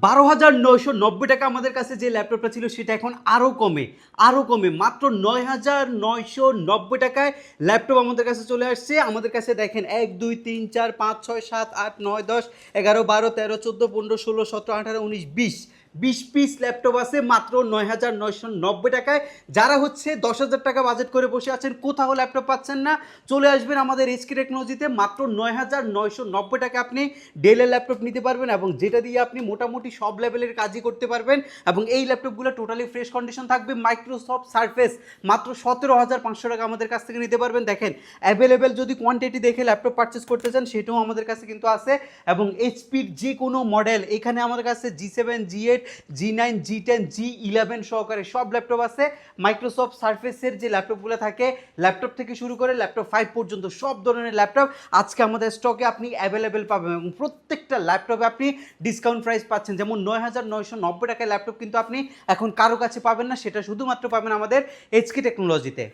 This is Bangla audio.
12,990 টাকা আমাদের কাছে যে ল্যাপটপটা ছিল সেটা এখন আরও কমে মাত্র 9,990 টাকায় ল্যাপটপ আমাদের কাছে চলে আসছে। আমাদের কাছে দেখেন 1 2 3 4 5 6 7 8 9 10 11 12 13 14 15 16 17 18 19 20 পিস ল্যাপটপ আছে মাত্র 9,990 টাকায়। যারা হচ্ছে 10,000 টাকা বাজেট করে বসে আছেন, কোথাও ল্যাপটপ পাচ্ছেন না, চলে আসবেন আমাদের এইচকে টেকনোলজিতে। মাত্র 9,990 টাকা আপনি ডেলের ল্যাপটপ নিতে পারবেন এবং যেটা দিয়ে আপনি মোটামুটি সব লেভেলের কাজই করতে পারবেন। এবং এই ল্যাপটপগুলো টোটালি ফ্রেশ কন্ডিশন থাকবে। মাইক্রোসফট সারফেস মাত্র 17,500 টাকা আমাদের কাছ থেকে নিতে পারবেন। দেখেন অ্যাভেলেবেল যদি কোয়ান্টিটি দেখে ল্যাপটপ পারচেস করতে চান সেটাও আমাদের কাছে কিন্তু আছে। এবং এইচপির যে কোনো মডেল এখানে আমাদের কাছে G7 G8 G9 G10 G11 সহকারে সব ল্যাপটপ আছে। মাইক্রোসফট সারফেসের যে ল্যাপটপগুলো থাকে, ল্যাপটপ থেকে শুরু করে ল্যাপটপ 5 পর্যন্ত সব ধরনের ল্যাপটপ আজকে আমাদের স্টকে আপনি অ্যাভেলেবেল পাবেন এবং প্রত্যেকটা ল্যাপটপে আপনি ডিসকাউন্ট প্রাইস পাচ্ছেন। যেমন 9,990 টাকায় ল্যাপটপ কিন্তু আপনি এখন কারো কাছে পাবেন না, সেটা শুধুমাত্র পাবেন আমাদের এইচকে টেকনোলজিতে।